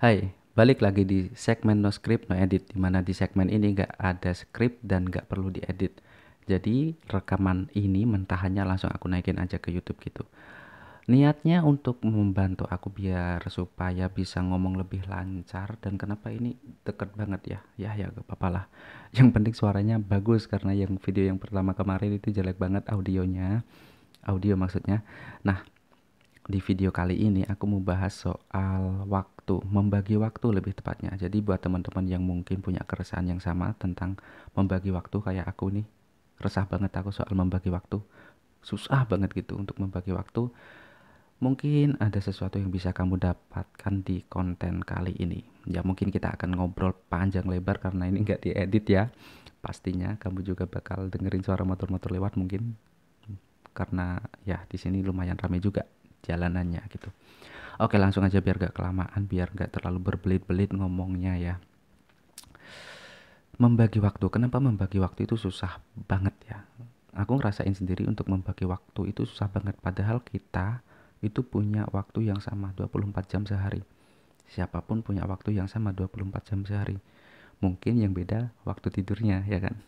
Hai, balik lagi di segmen No Script No Edit, dimana di segmen ini nggak ada script dan nggak perlu diedit. Jadi rekaman ini mentahannya langsung aku naikin aja ke YouTube gitu. Niatnya untuk membantu aku biar supaya bisa ngomong lebih lancar, dan kenapa ini deket banget ya? Ya gak apa-apa lah. Yang penting suaranya bagus karena yang video yang pertama kemarin itu jelek banget audionya, audio maksudnya. Nah, di video kali ini aku mau bahas soal waktu, membagi waktu lebih tepatnya. Jadi buat teman-teman yang mungkin punya keresahan yang sama tentang membagi waktu kayak aku nih, resah banget aku soal membagi waktu. Susah banget gitu untuk membagi waktu. Mungkin ada sesuatu yang bisa kamu dapatkan di konten kali ini. Ya mungkin kita akan ngobrol panjang lebar karena ini nggak diedit ya. Pastinya kamu juga bakal dengerin suara motor-motor lewat mungkin karena ya di sini lumayan ramai juga jalanannya gitu. Oke, langsung aja biar gak kelamaan, biar gak terlalu berbelit-belit ngomongnya ya. Membagi waktu, kenapa membagi waktu itu susah banget ya? Aku ngerasain sendiri untuk membagi waktu itu susah banget, padahal kita itu punya waktu yang sama 24 jam sehari. Siapapun punya waktu yang sama 24 jam sehari. Mungkin yang beda waktu tidurnya ya kan.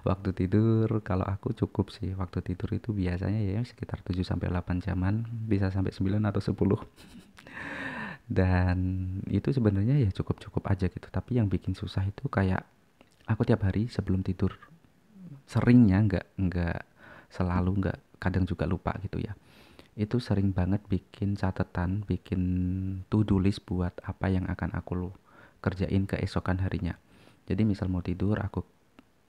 Waktu tidur kalau aku cukup sih. Waktu tidur itu biasanya ya sekitar 7 sampai 8 jaman, bisa sampai 9 atau 10. Dan itu sebenarnya ya cukup-cukup aja gitu. Tapi yang bikin susah itu kayak aku tiap hari sebelum tidur, seringnya nggak selalu, nggak, kadang juga lupa gitu ya. Itu sering banget bikin catatan, bikin to do list buat apa yang akan aku kerjain keesokan harinya. Jadi misal mau tidur aku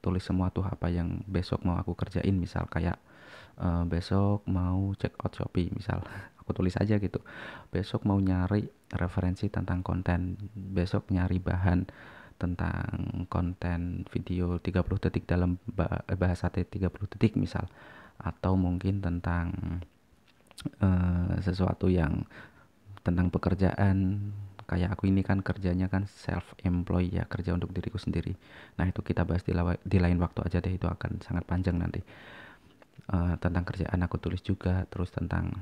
tulis semua tuh apa yang besok mau aku kerjain, misal kayak besok mau check out Shopee misal. Aku tulis aja gitu. Besok mau nyari referensi tentang konten, besok nyari bahan tentang konten video 30 detik dalam bahasa 30 detik misal, atau mungkin tentang sesuatu yang tentang pekerjaan. Kayak aku ini kan kerjanya kan self employed ya, kerja untuk diriku sendiri. Nah itu kita bahas di lain waktu aja deh, itu akan sangat panjang nanti. Tentang kerjaan aku tulis juga, terus tentang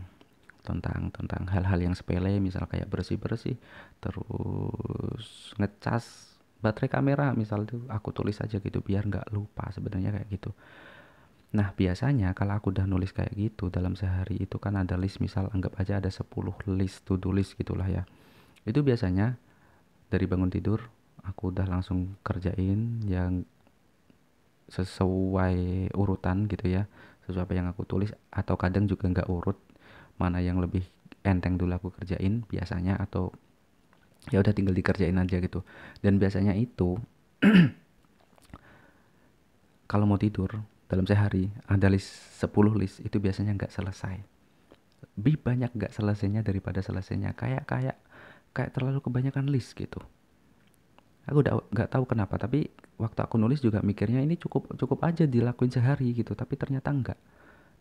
hal-hal yang sepele misal kayak bersih-bersih, terus ngecas baterai kamera misal, tuh aku tulis aja gitu biar nggak lupa sebenarnya kayak gitu. Nah biasanya kalau aku udah nulis kayak gitu dalam sehari itu kan ada list, misal anggap aja ada 10 list to do list gitulah ya. Itu biasanya dari bangun tidur aku udah langsung kerjain yang sesuai urutan gitu ya, sesuai apa yang aku tulis, atau kadang juga nggak urut, mana yang lebih enteng dulu aku kerjain biasanya, atau ya udah tinggal dikerjain aja gitu. Dan biasanya itu kalau mau tidur dalam sehari ada list 10 list itu biasanya nggak selesai. Lebih banyak nggak selesainya daripada selesainya, kayak terlalu kebanyakan list gitu. Aku udah nggak tahu kenapa, tapi waktu aku nulis juga mikirnya ini cukup cukup aja dilakuin sehari gitu, tapi ternyata enggak.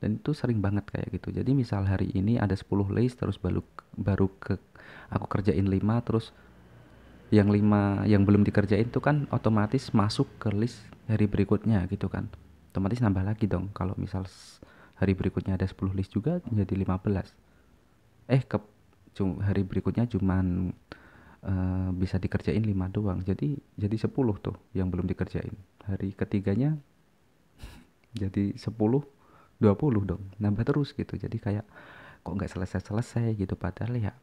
Dan itu sering banget kayak gitu. Jadi misal hari ini ada 10 list, terus baru baru ke aku kerjain 5, terus yang 5 yang belum dikerjain itu kan otomatis masuk ke list hari berikutnya gitu kan. Otomatis nambah lagi dong. Kalau misal hari berikutnya ada 10 list juga jadi 15. Ke hari berikutnya cuman bisa dikerjain 5 doang. Jadi 10 tuh yang belum dikerjain. Hari ketiganya jadi 10, 20 dong. Nambah terus gitu. Jadi kayak kok nggak selesai-selesai gitu, padahal ya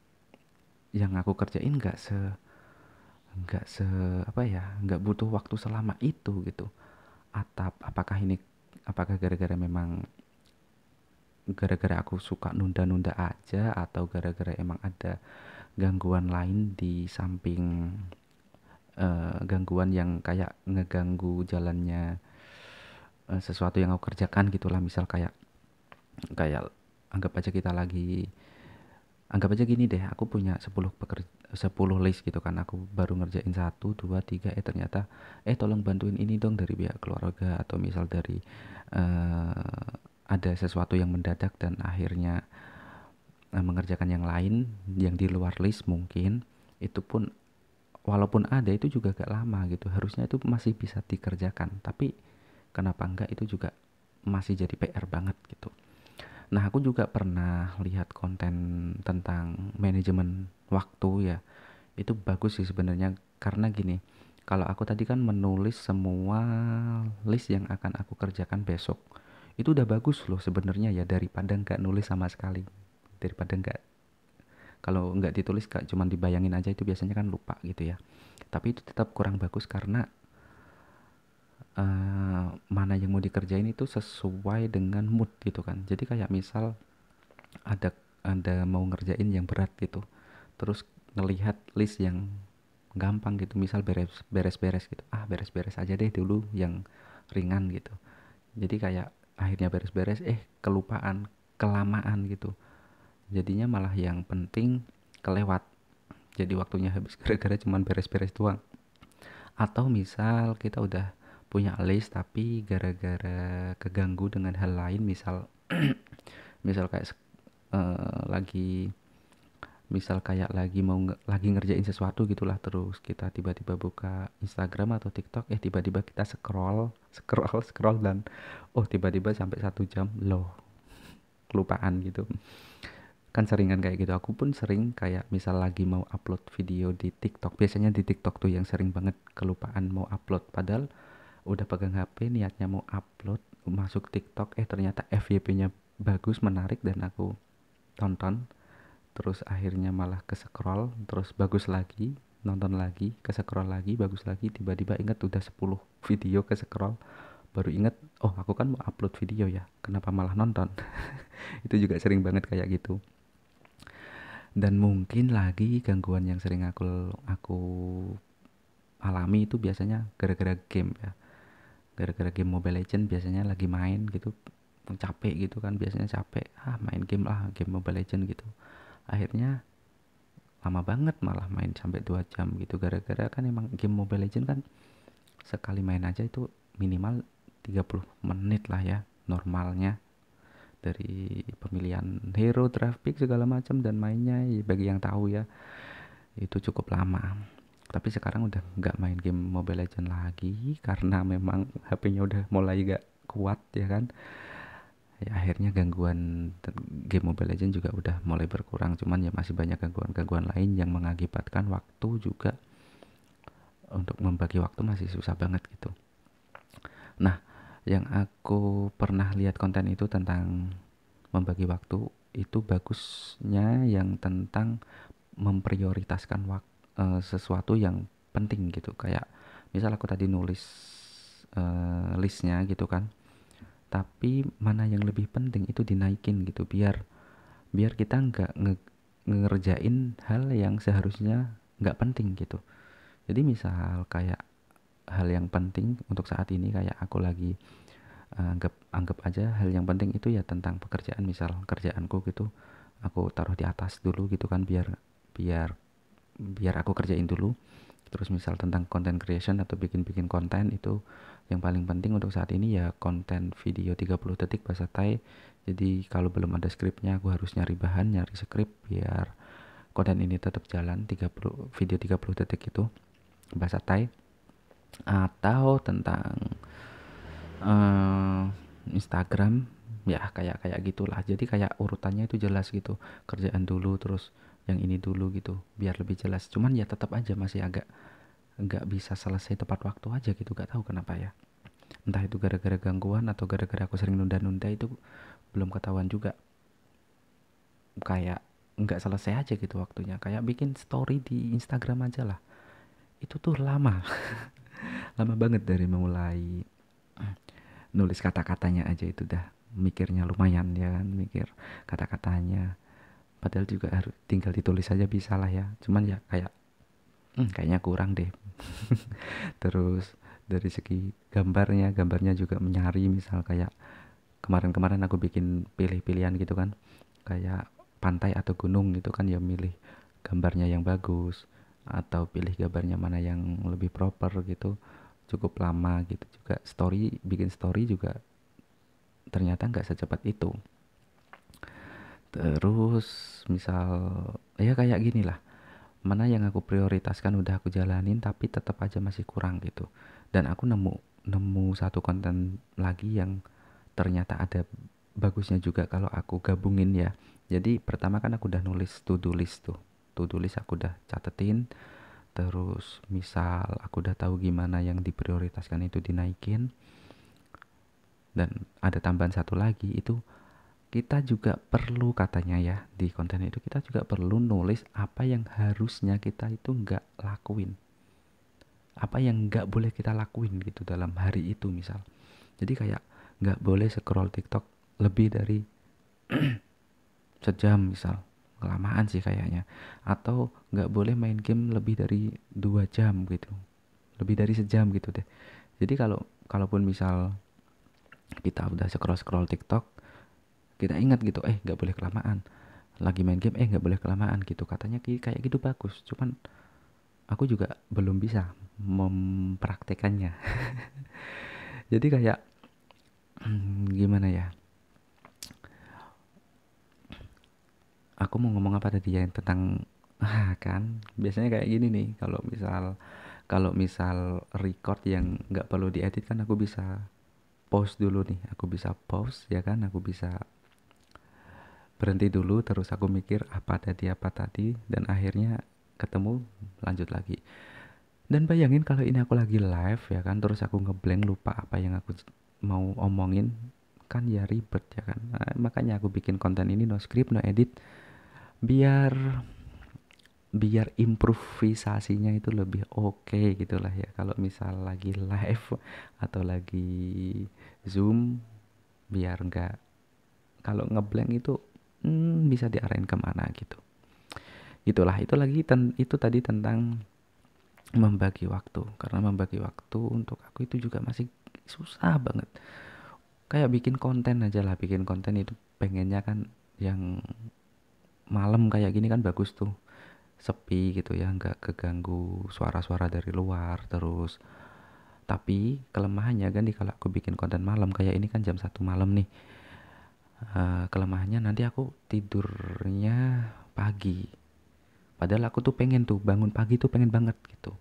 yang aku kerjain nggak se apa ya, nggak butuh waktu selama itu gitu. Apakah gara-gara memang gara-gara aku suka nunda-nunda aja, atau gara-gara emang ada gangguan lain di samping gangguan yang kayak ngeganggu jalannya sesuatu yang aku kerjakan gitulah. Misal kayak kayak anggap aja kita lagi anggap aja gini deh, aku punya 10 list gitu kan, aku baru ngerjain satu 2 3, ternyata tolong bantuin ini dong dari pihak keluarga, atau misal dari ada sesuatu yang mendadak dan akhirnya mengerjakan yang lain yang di luar list mungkin. Itu pun walaupun ada itu juga gak lama gitu, harusnya itu masih bisa dikerjakan, tapi kenapa enggak, itu juga masih jadi PR banget gitu. Nah, aku juga pernah lihat konten tentang manajemen waktu ya. Itu bagus sih sebenarnya, karena gini, kalau aku tadi kan menulis semua list yang akan aku kerjakan besok. Itu udah bagus loh sebenarnya ya, daripada nggak nulis sama sekali. Daripada nggak, kalau nggak ditulis kak cuman dibayangin aja itu biasanya kan lupa gitu ya. Tapi itu tetap kurang bagus karena mana yang mau dikerjain itu sesuai dengan mood gitu kan. Jadi kayak misal ada mau ngerjain yang berat gitu, terus ngelihat list yang gampang gitu, misal beres-beres gitu, beres-beres aja deh dulu yang ringan gitu. Jadi kayak akhirnya beres-beres kelupaan, kelamaan gitu, jadinya malah yang penting kelewat, jadi waktunya habis gara-gara cuman beres-beres doang. Atau misal kita udah punya list tapi gara-gara keganggu dengan hal lain, misal misal kayak lagi misal kayak lagi ngerjain sesuatu gitulah, terus kita tiba-tiba buka Instagram atau TikTok, tiba-tiba kita scroll scroll scroll dan tiba-tiba sampai 1 jam loh, kelupaan gitu. Kan seringan kayak gitu, aku pun sering kayak misal lagi mau upload video di TikTok, biasanya di TikTok tuh yang sering banget kelupaan mau upload, padahal udah pegang HP niatnya mau upload, masuk TikTok ternyata FYP-nya bagus, menarik, dan aku tonton. Terus akhirnya malah ke scroll, terus bagus lagi, nonton lagi, ke scroll lagi, bagus lagi, tiba-tiba inget udah 10 video ke scroll, baru inget, oh aku kan mau upload video ya, kenapa malah nonton. Itu juga sering banget kayak gitu. Dan mungkin lagi gangguan yang sering aku alami itu biasanya gara-gara game ya, gara-gara game Mobile Legend, biasanya lagi main gitu capek gitu kan, biasanya capek main game lah, game Mobile Legend gitu, akhirnya lama banget malah main sampai 2 jam gitu, gara-gara kan emang game Mobile Legend kan sekali main aja itu minimal 30 menit lah ya normalnya, dari pemilihan hero, draft pick segala macam dan mainnya ya, bagi yang tahu ya itu cukup lama. Tapi sekarang udah nggak main game Mobile Legend lagi karena memang HP-nya udah mulai gak kuat ya kan. Ya akhirnya gangguan game Mobile Legend juga udah mulai berkurang, cuman ya masih banyak gangguan-gangguan lain yang mengakibatkan waktu juga, untuk membagi waktu masih susah banget gitu. Nah, yang aku pernah lihat konten itu tentang membagi waktu, itu bagusnya yang tentang memprioritaskan sesuatu yang penting gitu. Kayak misal aku tadi nulis listnya gitu kan, tapi mana yang lebih penting itu dinaikin gitu, biar biar kita nggak ngerjain hal yang seharusnya nggak penting gitu. Jadi misal kayak hal yang penting untuk saat ini, kayak aku lagi anggap aja hal yang penting itu ya tentang pekerjaan, misal kerjaanku gitu aku taruh di atas dulu gitu kan, biar biar biar aku kerjain dulu. Terus misal tentang content creation atau bikin-bikin konten, itu yang paling penting untuk saat ini ya konten video 30 detik bahasa Thai. Jadi kalau belum ada skripnya aku harus nyari bahan, nyari skrip biar konten ini tetap jalan. 30 video 30 detik itu bahasa Thai. Atau tentang eh, Instagram ya, kayak kayak gitulah, jadi kayak urutannya itu jelas gitu, kerjaan dulu terus yang ini dulu gitu biar lebih jelas. Cuman ya tetap aja masih agak nggak bisa selesai tepat waktu aja gitu, gak tahu kenapa ya, entah itu gara-gara gangguan atau gara-gara aku sering nunda-nunda, itu belum ketahuan juga. Kayak nggak selesai aja gitu waktunya, kayak bikin story di Instagram aja lah, itu tuh lama lama banget, dari mulai nulis kata-katanya aja itu dah mikirnya lumayan ya kan, mikir kata-katanya, padahal juga harus tinggal ditulis aja bisa lah ya, cuman ya kayak kayaknya kurang deh. Terus dari segi gambarnya juga menyari, misal kayak kemarin-kemarin aku bikin pilih-pilihan gitu kan, kayak pantai atau gunung gitu kan, ya milih gambarnya yang bagus atau pilih gambarnya mana yang lebih proper gitu, cukup lama gitu. Juga bikin story juga ternyata nggak secepat itu. Terus misal ya kayak gini lah, mana yang aku prioritaskan udah aku jalanin tapi tetap aja masih kurang gitu. Dan aku nemu nemu satu konten lagi yang ternyata ada bagusnya juga kalau aku gabungin ya. Jadi pertama kan aku udah nulis to do list tuh, to-do list aku udah catetin, terus misal aku udah tahu gimana yang diprioritaskan itu dinaikin. Dan ada tambahan satu lagi, itu kita juga perlu katanya ya, di konten itu kita juga perlu nulis apa yang harusnya kita itu nggak lakuin, apa yang nggak boleh kita lakuin gitu dalam hari itu. Misal jadi kayak nggak boleh scroll TikTok lebih dari sejam misal, kelamaan sih kayaknya. Atau nggak boleh main game lebih dari 2 jam gitu, lebih dari sejam gitu deh. Jadi kalaupun misal kita udah scroll scroll TikTok, kita ingat gitu, nggak boleh kelamaan. Lagi main game, nggak boleh kelamaan gitu, katanya kayak gitu bagus. Cuman aku juga belum bisa mempraktekannya. Jadi kayak gimana ya, aku mau ngomong apa tadi ya, tentang kan biasanya kayak gini nih, kalau misal record yang nggak perlu diedit kan aku bisa pause dulu nih, aku bisa pause ya kan, aku bisa berhenti dulu, terus aku mikir apa tadi, dan akhirnya ketemu, lanjut lagi. Dan bayangin kalau ini aku lagi live ya kan, terus aku ngeblank, lupa apa yang aku mau omongin, kan ya ribet ya kan. Nah, makanya aku bikin konten ini no script, no edit, biar biar improvisasinya itu lebih oke gitulah ya. Kalau misal lagi live atau lagi zoom, biar nggak, kalau ngeblank itu bisa diarahin kemana gitu. Itu tadi tentang membagi waktu. Karena membagi waktu untuk aku itu juga masih susah banget. Kayak bikin konten aja lah, bikin konten itu pengennya kan yang malam kayak gini kan bagus tuh, sepi gitu ya, nggak keganggu suara-suara dari luar. Terus tapi kelemahannya kan kalau aku bikin konten malam kayak ini kan jam 1 malam nih, kelemahannya nanti aku tidurnya pagi. Padahal aku tuh pengen tuh bangun pagi tuh, pengen banget gitu.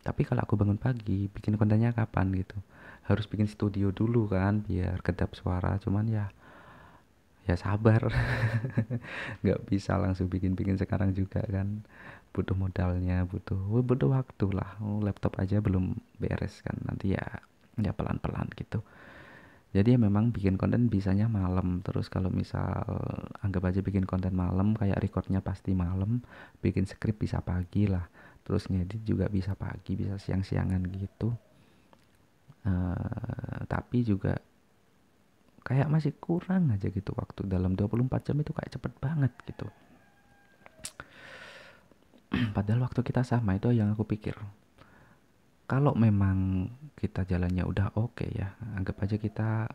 Tapi kalau aku bangun pagi, bikin kontennya kapan gitu? Harus bikin studio dulu kan, biar kedap suara. Cuman ya sabar. Nggak bisa langsung bikin-bikin sekarang juga kan. Butuh modalnya, butuh waktu lah. Laptop aja belum beres kan. Nanti ya pelan-pelan gitu. Jadi ya memang bikin konten bisanya malam. Terus kalau misal anggap aja bikin konten malam, kayak recordnya pasti malam, bikin skrip bisa pagi lah. Terus ngedit juga bisa pagi, bisa siang-siangan gitu. Tapi juga kayak masih kurang aja gitu waktu, dalam 24 jam itu kayak cepet banget gitu. Padahal waktu kita sama, itu yang aku pikir. Kalau memang kita jalannya udah oke ya, anggap aja kita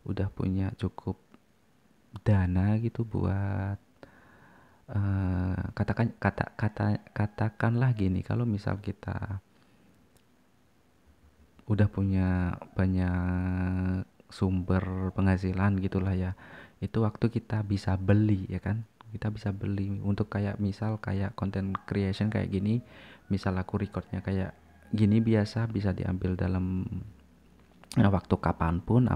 udah punya cukup dana gitu buat katakanlah gini, kalau misal kita udah punya banyak sumber penghasilan gitulah ya, itu waktu kita bisa beli ya kan, kita bisa beli untuk kayak misal kayak content creation kayak gini. Misal aku recordnya kayak gini biasa, bisa diambil dalam waktu kapanpun.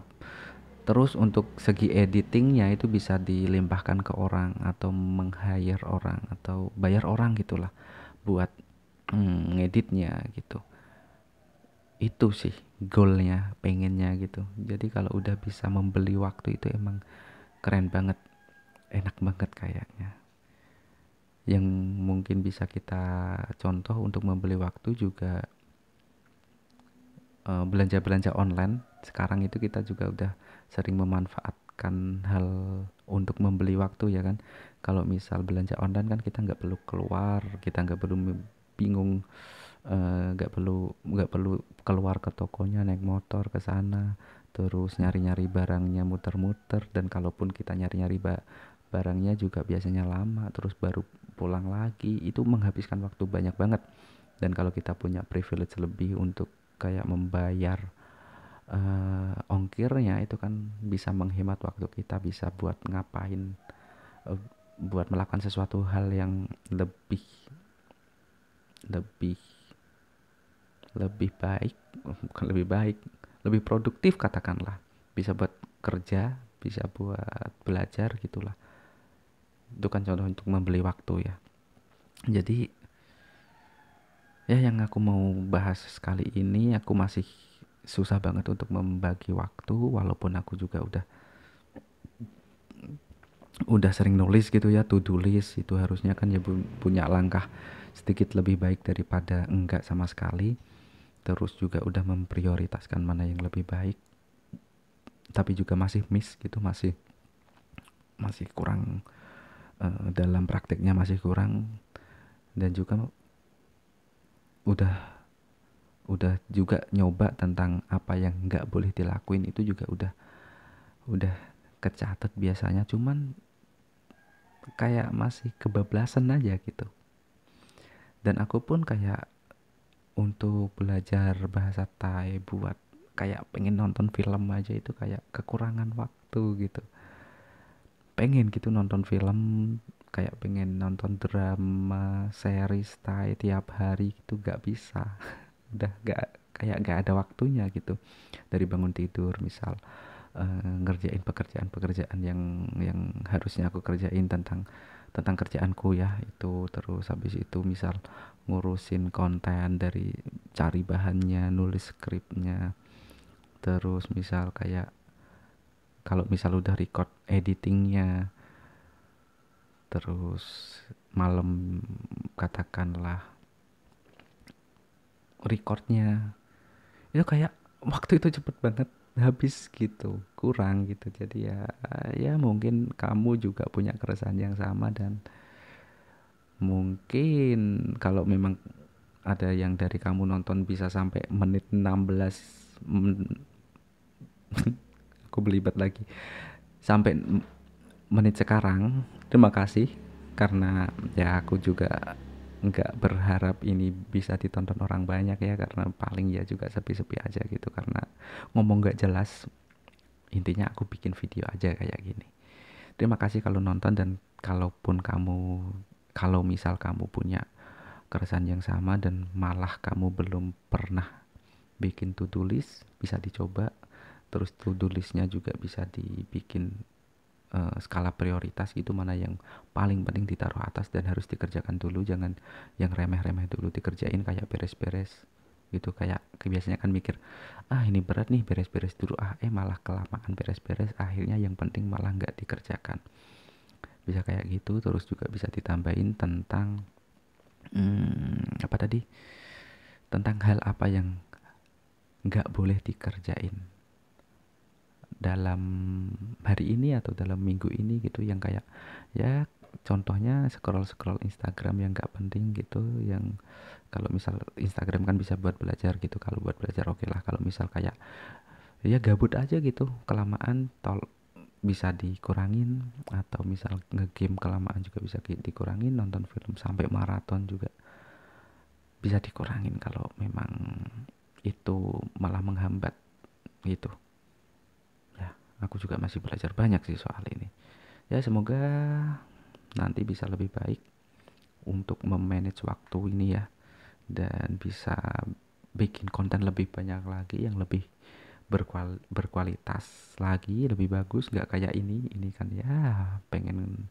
Terus untuk segi editingnya itu bisa dilimpahkan ke orang, atau meng-hire orang, atau bayar orang gitulah buat ngeditnya gitu. Itu sih goalnya, pengennya gitu. Jadi kalau udah bisa membeli waktu itu emang keren banget, enak banget kayaknya. Yang mungkin bisa kita contoh untuk membeli waktu juga, belanja-belanja online. Sekarang itu kita juga udah sering memanfaatkan hal untuk membeli waktu ya kan. Kalau misal belanja online kan kita nggak perlu keluar, kita nggak perlu bingung, nggak perlu keluar ke tokonya, naik motor ke sana, terus nyari-nyari barangnya, muter-muter. Dan kalaupun kita nyari-nyari barangnya juga biasanya lama, terus baru pulang lagi, itu menghabiskan waktu banyak banget. Dan kalau kita punya privilege lebih untuk kayak membayar ongkirnya, itu kan bisa menghemat waktu kita, bisa buat ngapain, buat melakukan sesuatu hal yang lebih lebih lebih baik, bukan lebih baik, lebih produktif katakanlah. Bisa buat kerja, bisa buat belajar gitulah. Itu kan contoh untuk membeli waktu ya. Jadi ya yang aku mau bahas kali ini, aku masih susah banget untuk membagi waktu, walaupun aku juga udah sering nulis gitu ya, to do list itu harusnya kan ya punya langkah sedikit lebih baik daripada enggak sama sekali. Terus juga udah memprioritaskan mana yang lebih baik, tapi juga masih miss gitu, masih masih kurang, dalam prakteknya masih kurang. Dan juga udah udah juga nyoba tentang apa yang nggak boleh dilakuin, itu juga udah kecatat biasanya, cuman kayak masih kebablasan aja gitu. Dan aku pun kayak untuk belajar bahasa Thai buat kayak pengen nonton film aja itu kayak kekurangan waktu gitu. Pengen gitu nonton film, kayak pengen nonton drama series Thai tiap hari gitu gak bisa. Udah gak, kayak gak ada waktunya gitu. Dari bangun tidur misal, ngerjain pekerjaan-pekerjaan yang harusnya aku kerjain tentang tentang kerjaanku ya itu, terus habis itu misal ngurusin konten dari cari bahannya, nulis skripnya, terus misal kayak kalau misal udah record editingnya, terus malam katakanlah recordnya, itu kayak waktu itu cepet banget habis gitu, kurang gitu. Jadi ya, ya mungkin kamu juga punya keresahan yang sama, dan mungkin kalau memang ada yang dari kamu nonton bisa sampai menit 16, aku belibet lagi, sampai menit sekarang, terima kasih. Karena ya aku juga nggak berharap ini bisa ditonton orang banyak ya, karena paling ya juga sepi-sepi aja gitu, karena ngomong nggak jelas. Intinya aku bikin video aja kayak gini. Terima kasih kalau nonton, dan kalaupun kamu, kalau misal kamu punya keresahan yang sama dan malah kamu belum pernah bikin to-do list, bisa dicoba. Terus to-do listnya juga bisa dibikin skala prioritas gitu, mana yang paling penting ditaruh atas dan harus dikerjakan dulu, jangan yang remeh-remeh dulu dikerjain, kayak beres-beres gitu. Kayak biasanya kan mikir, ah ini berat nih, beres-beres dulu, malah kelamaan beres-beres, akhirnya yang penting malah nggak dikerjakan. Bisa kayak gitu. Terus juga bisa ditambahin tentang apa tadi, tentang hal apa yang nggak boleh dikerjain dalam hari ini atau dalam minggu ini gitu, yang kayak ya contohnya scroll scroll Instagram yang nggak penting gitu. Yang kalau misal Instagram kan bisa buat belajar gitu, kalau buat belajar oke lah. Kalau misal kayak ya gabut aja gitu kelamaan, bisa dikurangin. Atau misal ngegame kelamaan juga bisa dikurangin. Nonton film sampai maraton juga bisa dikurangin kalau memang itu malah menghambat gitu ya. Aku juga masih belajar banyak sih soal ini ya. Semoga nanti bisa lebih baik untuk memanage waktu ini ya, dan bisa bikin konten lebih banyak lagi yang lebih berkualitas lagi, lebih bagus. Nggak kayak ini kan ya, pengen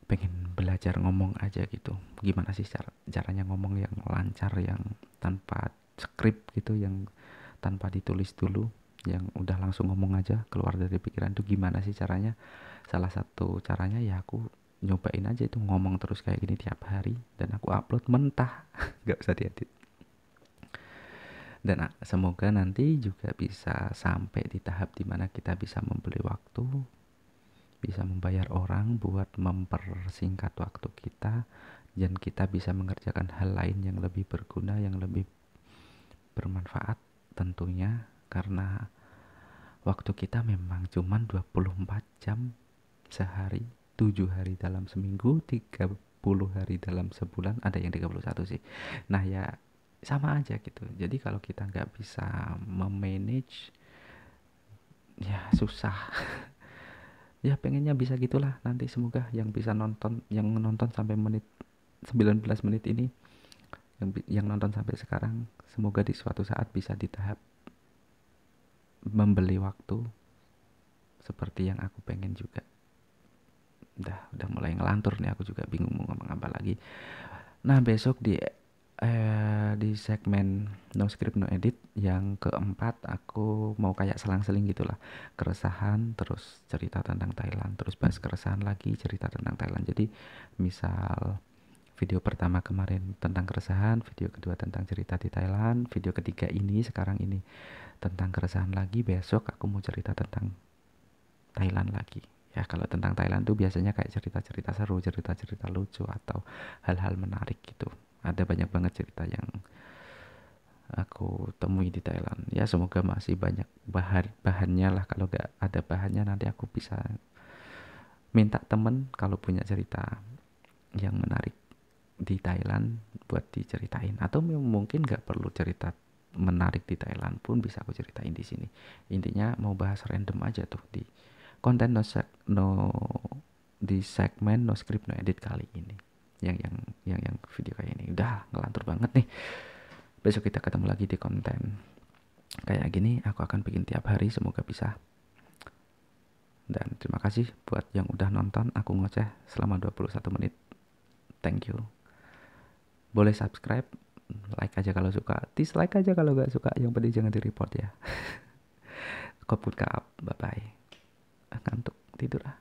pengen belajar ngomong aja gitu. Gimana sih caranya ngomong yang lancar, yang tanpa skrip gitu, yang tanpa ditulis dulu, yang udah langsung ngomong aja keluar dari pikiran, tuh gimana sih caranya. Salah satu caranya ya aku nyobain aja itu, ngomong terus kayak gini tiap hari, dan aku upload mentah. Nggak usah diedit. Dan semoga nanti juga bisa sampai di tahap dimana kita bisa membeli waktu, bisa membayar orang buat mempersingkat waktu kita, dan kita bisa mengerjakan hal lain yang lebih berguna, yang lebih bermanfaat tentunya. Karena waktu kita memang cuma 24 jam sehari, 7 hari dalam seminggu, 30 hari dalam sebulan, ada yang 31 sih. Nah ya sama aja gitu. Jadi kalau kita nggak bisa memanage, ya susah. Ya pengennya bisa gitulah nanti. Semoga yang bisa nonton, yang nonton sampai menit 19 menit ini, yang nonton sampai sekarang, semoga di suatu saat bisa di tahap membeli waktu seperti yang aku pengen juga. Udah mulai ngelantur nih, aku juga bingung mau ngomong apa lagi. Nah, besok di segmen No Script No Edit yang keempat, aku mau kayak selang-seling gitulah. Keresahan, terus cerita tentang Thailand, terus bahas keresahan lagi, cerita tentang Thailand. Jadi misal video pertama kemarin tentang keresahan, video kedua tentang cerita di Thailand, video ketiga ini sekarang ini tentang keresahan lagi, besok aku mau cerita tentang Thailand lagi. Ya, kalau tentang Thailand tuh biasanya kayak cerita-cerita seru, cerita-cerita lucu atau hal-hal menarik gitu. Ada banyak banget cerita yang aku temui di Thailand. Ya, semoga masih banyak bahannya lah. Kalau gak ada bahannya nanti aku bisa minta temen kalau punya cerita yang menarik di Thailand buat diceritain. Atau mungkin gak perlu cerita menarik di Thailand pun bisa aku ceritain di sini. Intinya mau bahas random aja tuh di konten di segmen No Script No Edit kali ini. Yang video kayak ini udah ngelantur banget nih. Besok kita ketemu lagi di konten kayak gini. Aku akan bikin tiap hari, semoga bisa. Dan terima kasih buat yang udah nonton aku ngoceh selama 21 menit. Thank you. Boleh subscribe, like aja kalau suka, dislike aja kalau gak suka, yang penting jangan di report ya. Koput kap, bye bye. Ngantuk, tidur ah.